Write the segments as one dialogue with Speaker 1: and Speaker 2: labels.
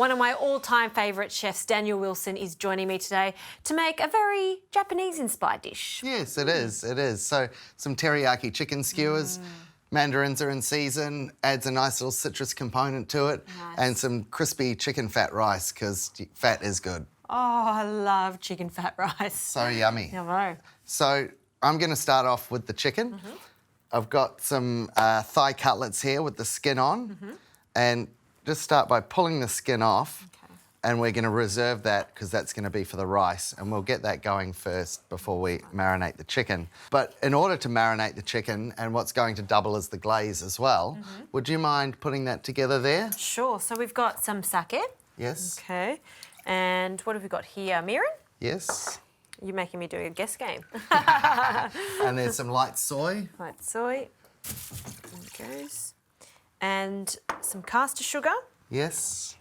Speaker 1: One of my all-time favourite chefs, Daniel Wilson, is joining me today to make a very Japanese-inspired dish.
Speaker 2: Yes, it is. It is. So some teriyaki chicken skewers. Mandarins are in season, adds a nice little citrus component to it, and some crispy chicken fat rice, because fat is good.
Speaker 1: Oh, I love chicken fat rice.
Speaker 2: So yummy.
Speaker 1: I know.
Speaker 2: So I'm going to start off with the chicken. I've got some thigh cutlets here with the skin on, and just start by pulling the skin off. And we're going to reserve that because that's going to be for the rice, and we'll get that going first before we marinate the chicken. But in order to marinate the chicken, and what's going to double as the glaze as well, would you mind putting that together there?
Speaker 1: Sure. So we've got some sake.
Speaker 2: Yes.
Speaker 1: Okay. And what have we got here? Mirin?
Speaker 2: Yes.
Speaker 1: You're making me do a guess game.
Speaker 2: And there's some light soy.
Speaker 1: Light soy. There it goes. And some caster sugar.
Speaker 2: Yes.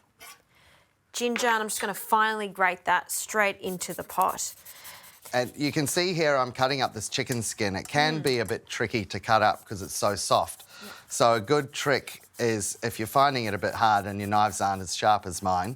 Speaker 1: Ginger, and I'm just going to finely grate that straight into the pot.
Speaker 2: And you can see here I'm cutting up this chicken skin. It can be a bit tricky to cut up because it's so soft. So a good trick is, if you're finding it a bit hard and your knives aren't as sharp as mine,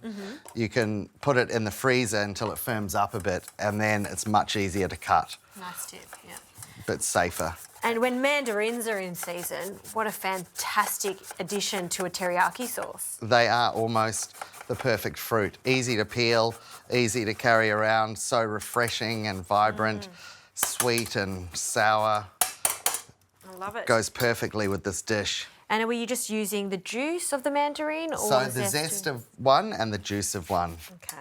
Speaker 2: you can put it in the freezer until it firms up a bit, and then it's much easier to cut.
Speaker 1: Nice tip, yeah.
Speaker 2: A bit safer.
Speaker 1: And when mandarins are in season, what a fantastic addition to a teriyaki sauce.
Speaker 2: They are almost the perfect fruit. Easy to peel, easy to carry around, so refreshing and vibrant, sweet and sour.
Speaker 1: I love it.
Speaker 2: Goes perfectly with this dish.
Speaker 1: And were you just using the juice of the mandarin? Or
Speaker 2: So the zest of one and the juice of one.
Speaker 1: Okay.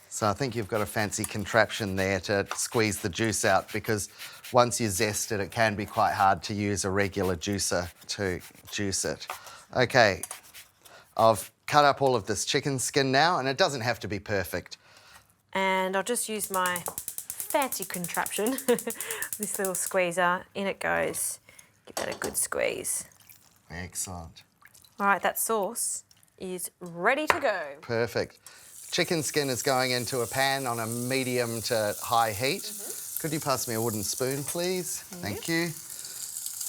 Speaker 2: So I think you've got a fancy contraption there to squeeze the juice out, because once you zest it, it can be quite hard to use a regular juicer to juice it. Okay, I've cut up all of this chicken skin now, and it doesn't have to be perfect.
Speaker 1: And I'll just use my fancy contraption, this little squeezer. In it goes. Give that a good squeeze.
Speaker 2: Excellent.
Speaker 1: All right, that sauce is ready to go.
Speaker 2: Perfect. Chicken skin is going into a pan on a medium to high heat. Could you pass me a wooden spoon, please? Thank you.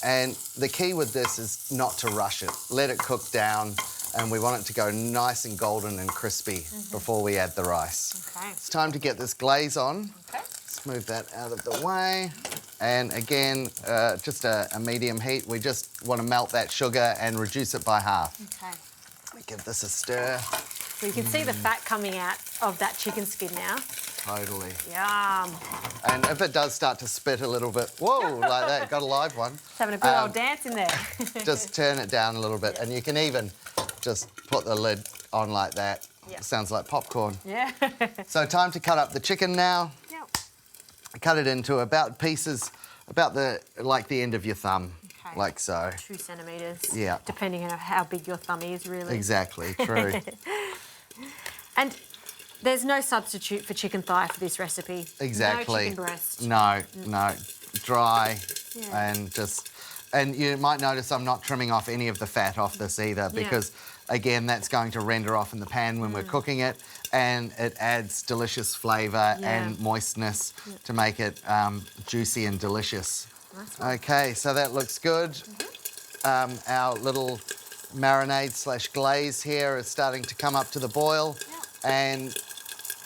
Speaker 2: And the key with this is not to rush it. Let it cook down, and we want it to go nice and golden and crispy before we add the rice.
Speaker 1: Okay.
Speaker 2: It's time to get this glaze on.
Speaker 1: Okay.
Speaker 2: Let's move that out of the way. And again, just a medium heat. We just want to melt that sugar and reduce it by half.
Speaker 1: Okay.
Speaker 2: Let me give this a stir.
Speaker 1: So you can see the fat coming out of that chicken skin now.
Speaker 2: Totally.
Speaker 1: Yum.
Speaker 2: And if it does start to spit a little bit, whoa, like that, got a live one.
Speaker 1: It's having a good old dance in there.
Speaker 2: Just turn it down a little bit, and you can even just put the lid on like that. Sounds like popcorn.
Speaker 1: Yeah.
Speaker 2: So time to cut up the chicken now.
Speaker 1: Yep.
Speaker 2: Cut it into about pieces, about like the end of your thumb, like so.
Speaker 1: 2 centimetres.
Speaker 2: Yeah.
Speaker 1: Depending on how big your thumb is, really.
Speaker 2: Exactly, true.
Speaker 1: And there's no substitute for chicken thigh for this recipe.
Speaker 2: Exactly.
Speaker 1: No chicken breast.
Speaker 2: No, no. Dry and you might notice I'm not trimming off any of the fat off this either, because again, that's going to render off in the pan when we're cooking it, and it adds delicious flavour and moistness to make it juicy and delicious.
Speaker 1: Nice one.
Speaker 2: Okay, so that looks good. Our little marinade / glaze here is starting to come up to the boil, and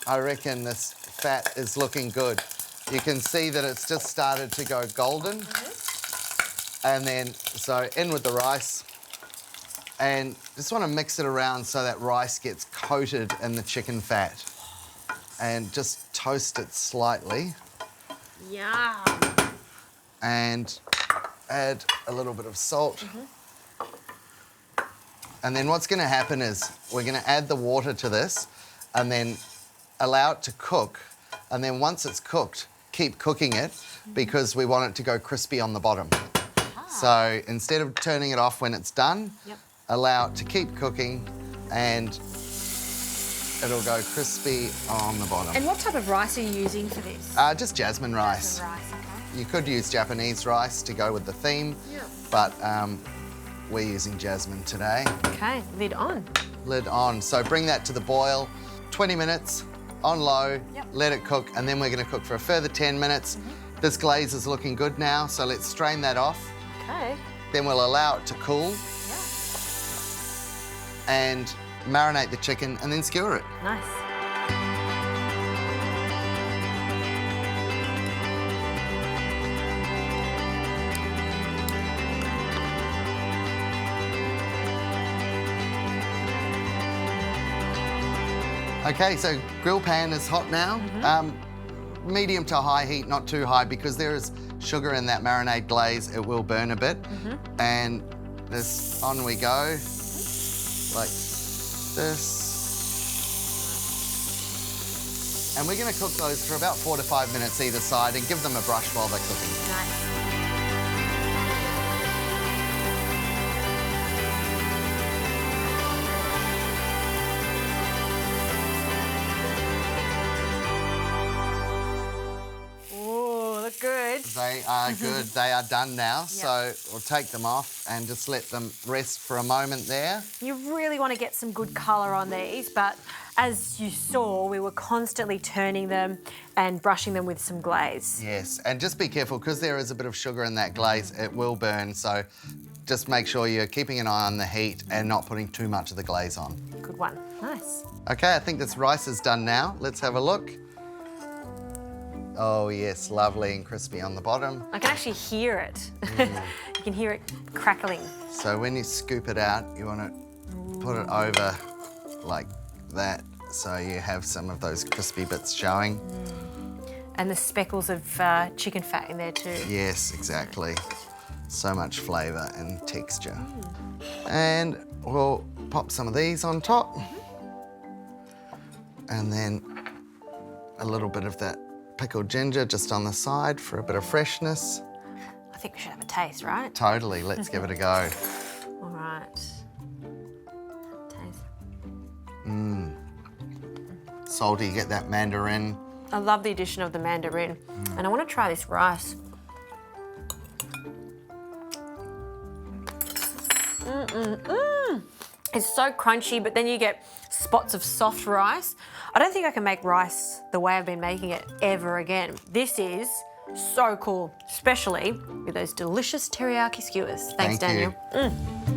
Speaker 2: I reckon this fat is looking good. You can see that it's just started to go golden. And then, so in with the rice. And just want to mix it around so that rice gets coated in the chicken fat. And just toast it slightly.
Speaker 1: Yum.
Speaker 2: And add a little bit of salt. And then what's going to happen is we're going to add the water to this and then allow it to cook. And then once it's cooked, keep cooking it because we want it to go crispy on the bottom. So instead of turning it off when it's done, allow it to keep cooking, and it'll go crispy on the bottom.
Speaker 1: And what type of rice are you using for this?
Speaker 2: Just jasmine rice.
Speaker 1: Jasmine rice, okay.
Speaker 2: You could use Japanese rice to go with the theme, but we're using jasmine today.
Speaker 1: Okay, lid on.
Speaker 2: Lid on. So bring that to the boil, 20 minutes on low, let it cook, and then we're going to cook for a further 10 minutes. This glaze is looking good now, so let's strain that off.
Speaker 1: Okay.
Speaker 2: Then we'll allow it to cool. And marinate the chicken, and then skewer it.
Speaker 1: Nice.
Speaker 2: Okay, so grill pan is hot now. Medium to high heat, not too high, because there is sugar in that marinade glaze. It will burn a bit. And this, on we go, like this. And we're gonna cook those for about 4 to 5 minutes either side and give them a brush while they're cooking.
Speaker 1: Nice. Good.
Speaker 2: They are good. They are done now. So we'll take them off and just let them rest for a moment there.
Speaker 1: You really want to get some good colour on these, but as you saw, we were constantly turning them and brushing them with some glaze.
Speaker 2: Yes, and just be careful because there is a bit of sugar in that glaze. It will burn, so just make sure you're keeping an eye on the heat and not putting too much of the glaze on.
Speaker 1: Good one. Nice.
Speaker 2: Okay, I think this rice is done now. Let's have a look. Oh yes, lovely and crispy on the bottom.
Speaker 1: I can actually hear it. You can hear it crackling.
Speaker 2: So when you scoop it out, you want to put it over like that so you have some of those crispy bits showing.
Speaker 1: And the speckles of chicken fat in there too.
Speaker 2: Yes, exactly. So much flavour and texture. And we'll pop some of these on top. And then a little bit of that pickled ginger just on the side for a bit of freshness.
Speaker 1: I think we should have a taste, right?
Speaker 2: Totally, let's give it a go.
Speaker 1: All right. Taste.
Speaker 2: Salty, you get that mandarin.
Speaker 1: I love the addition of the mandarin. And I want to try this rice. It's so crunchy, but then you get spots of soft rice. I don't think I can make rice the way I've been making it ever again. This is so cool, especially with those delicious teriyaki skewers. Thanks,
Speaker 2: Thank you.
Speaker 1: Daniel.